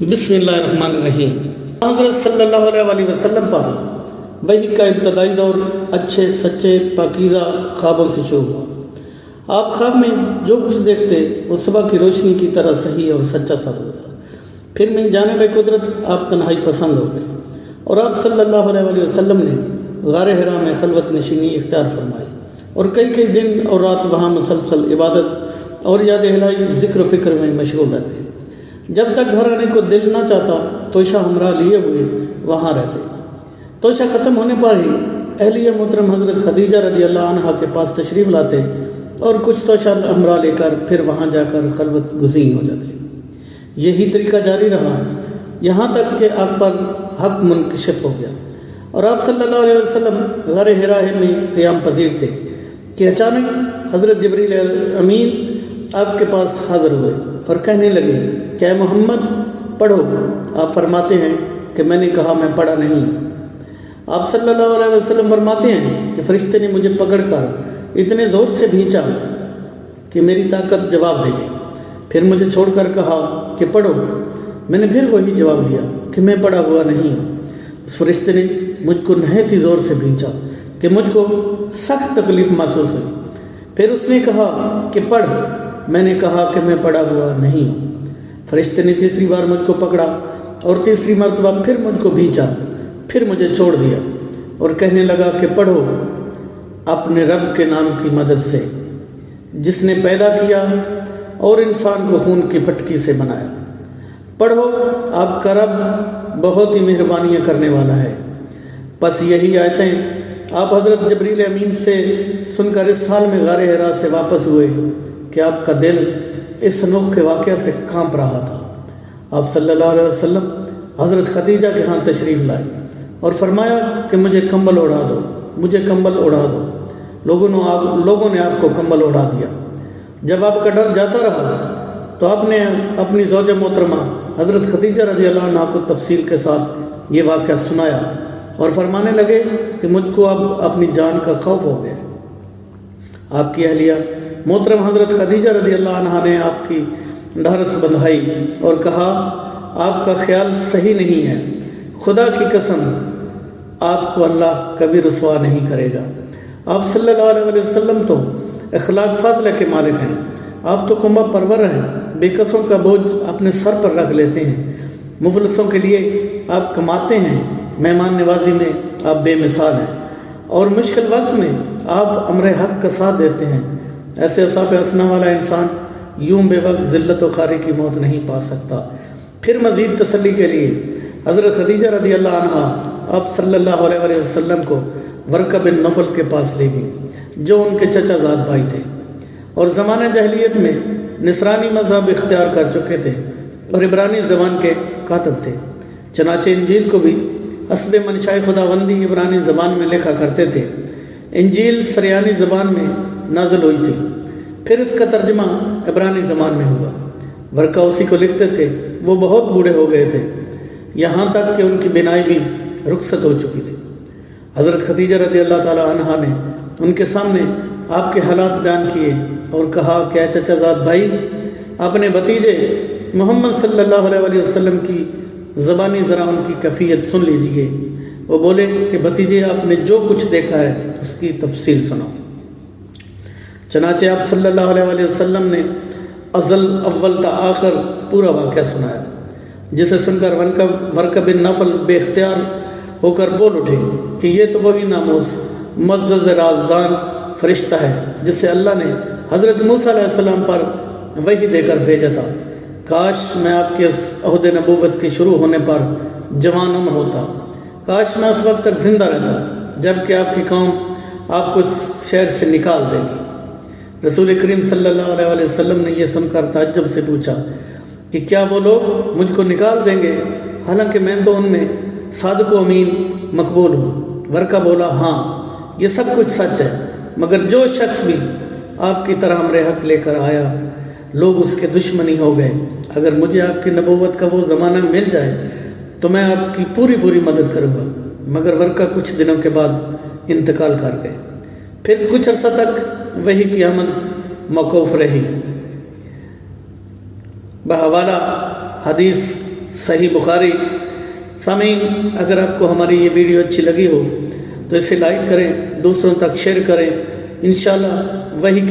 بسم اللہ الرحمن الرحیم۔ حضرت صلی اللہ علیہ وسلم پر وحی کا ابتدائی دور اچھے سچے پاکیزہ خوابوں سے شروع ہوا۔ آپ خواب میں جو کچھ دیکھتے وہ صبح کی روشنی کی طرح صحیح اور سچا ثابت ہوتا۔ پھر من جانب قدرت آپ تنہائی پسند ہو گئے اور آپ صلی اللہ علیہ وسلم نے غار حرا میں خلوت نشینی اختیار فرمائی اور کئی دن اور رات وہاں مسلسل عبادت اور یاد الہی ذکر و فکر میں مشغول رہتے۔ جب تک گھر آنے کو دل نہ چاہتا توشہ ہمراہ لیے ہوئے وہاں رہتے۔ توشہ ختم ہونے پر ہی اہلیہ محترم حضرت خدیجہ رضی اللہ عنہا کے پاس تشریف لاتے اور کچھ توشہ ہمراہ لے کر پھر وہاں جا کر خلوت گزین ہو جاتے۔ یہی طریقہ جاری رہا یہاں تک کہ آپ پر حق منکشف ہو گیا اور آپ صلی اللہ علیہ وسلم غار حرا میں قیام پذیر تھے کہ اچانک حضرت جبریل امین آپ کے پاس حاضر ہوئے اور کہنے لگے کہ اے محمد پڑھو۔ آپ فرماتے ہیں کہ میں نے کہا میں پڑھا نہیں ہوں۔ آپ صلی اللہ علیہ وسلم فرماتے ہیں کہ فرشتے نے مجھے پکڑ کر اتنے زور سے بھینچا کہ میری طاقت جواب دے گئی، پھر مجھے چھوڑ کر کہا کہ پڑھو۔ میں نے پھر وہی جواب دیا کہ میں پڑھا ہوا نہیں ہوں۔ اس فرشتے نے مجھ کو نہایت ہی زور سے بھینچا کہ مجھ کو سخت تکلیف محسوس ہوئی، پھر اس نے کہا کہ پڑھ۔ میں نے کہا کہ میں پڑھا ہوا نہیں ہوں۔ فرشتے نے تیسری بار مجھ کو پکڑا اور تیسری مرتبہ پھر مجھ کو بھینچا، پھر مجھے چھوڑ دیا اور کہنے لگا کہ پڑھو اپنے رب کے نام کی مدد سے جس نے پیدا کیا اور انسان کو خون کی پھٹکی سے بنایا۔ پڑھو آپ کا رب بہت ہی مہربانیاں کرنے والا ہے۔ بس یہی آیتیں آپ حضرت جبریل امین سے سن کر اس حال میں غار حرا سے واپس ہوئے کہ آپ کا دل اس انوکھے واقعہ سے کانپ رہا تھا۔ آپ صلی اللہ علیہ وسلم حضرت خدیجہ کے ہاں تشریف لائے اور فرمایا کہ مجھے کمبل اڑا دو، مجھے کمبل اڑا دو۔ لوگوں نے آپ کو کمبل اڑا دیا۔ جب آپ کا ڈر جاتا رہا تو آپ نے اپنی زوجہ محترمہ حضرت خدیجہ رضی اللہ عنہا کو تفصیل کے ساتھ یہ واقعہ سنایا اور فرمانے لگے کہ مجھ کو اب اپنی جان کا خوف ہو گیا۔ آپ کی اہلیہ محترم حضرت خدیجہ رضی اللہ عنہا نے آپ کی ڈھارس بندھائی اور کہا آپ کا خیال صحیح نہیں ہے، خدا کی قسم آپ کو اللہ کبھی رسوا نہیں کرے گا۔ آپ صلی اللہ علیہ وسلم تو اخلاق فاضلہ کے مالک ہیں، آپ تو کنبہ پرور ہیں، بے کسوں کا بوجھ اپنے سر پر رکھ لیتے ہیں، مفلسوں کے لیے آپ کماتے ہیں، مہمان نوازی میں آپ بے مثال ہیں اور مشکل وقت میں آپ امر حق کا ساتھ دیتے ہیں۔ ایسے اصاف اسنا والا انسان یوں بے وقت ذلت و خواری کی موت نہیں پا سکتا۔ پھر مزید تسلی کے لیے حضرت خدیجہ رضی اللہ عنہا آپ صلی اللہ علیہ وسلم کو ورقہ بن نوفل کے پاس لے گئی جو ان کے چچا زاد بھائی تھے اور زمانہ جاہلیت میں نصرانی مذہب اختیار کر چکے تھے اور عبرانی زبان کے کاتب تھے۔ چنانچہ انجیل کو بھی حسب منشاء خداوندی عبرانی زبان میں لکھا کرتے تھے۔ انجیل سریانی زبان میں نازل ہوئی تھی، پھر اس کا ترجمہ عبرانی زبان میں ہوا۔ ورقہ اسی کو لکھتے تھے، وہ بہت بوڑھے ہو گئے تھے یہاں تک کہ ان کی بینائی بھی رخصت ہو چکی تھی۔ حضرت خدیجہ رضی اللہ تعالی عنہا نے ان کے سامنے آپ کے حالات بیان کیے اور کہا کہ اے چچا زاد بھائی، اپنے بھتیجے محمد صلی اللہ علیہ وسلم کی زبانی ذرا ان کی کیفیت سن لیجئے۔ وہ بولے کہ بھتیجے آپ نے جو کچھ دیکھا ہے اس کی تفصیل سناؤ۔ چنانچہ آپ صلی اللہ علیہ وسلم نے ازل اول تا آخر پورا واقعہ سنایا، جسے سن کر ورقہ بن نوفل بے اختیار ہو کر بول اٹھے کہ یہ تو وہی ناموس معزز رازدان فرشتہ ہے جسے اللہ نے حضرت موسیٰ علیہ السلام پر وحی دے کر بھیجا تھا۔ کاش میں آپ کے اس عہد نبوت کے شروع ہونے پر جوان عمر ہوتا، کاش میں اس وقت تک زندہ رہتا جب کہ آپ کی قوم آپ کو اس شہر سے نکال دے گی۔ رسول کریم صلی اللہ علیہ وسلم نے یہ سن کر تعجب سے پوچھا کہ کیا وہ لوگ مجھ کو نکال دیں گے حالانکہ میں تو ان میں صادق و امین مقبول ہوں؟ ورقہ بولا ہاں یہ سب کچھ سچ ہے، مگر جو شخص بھی آپ کی طرح امر حق لے کر آیا لوگ اس کے دشمنی ہو گئے۔ اگر مجھے آپ کی نبوت کا وہ زمانہ مل جائے تو میں آپ کی پوری مدد کروں گا، مگر ورقہ کچھ دنوں کے بعد انتقال کر گئے۔ پھر کچھ عرصہ تک وہی قیامت موقوف رہی۔ بحوالہ حدیث صحیح بخاری۔ سامعین، اگر آپ کو ہماری یہ ویڈیو اچھی لگی ہو تو اسے لائک کریں، دوسروں تک شیئر کریں۔ انشاءاللہ وہی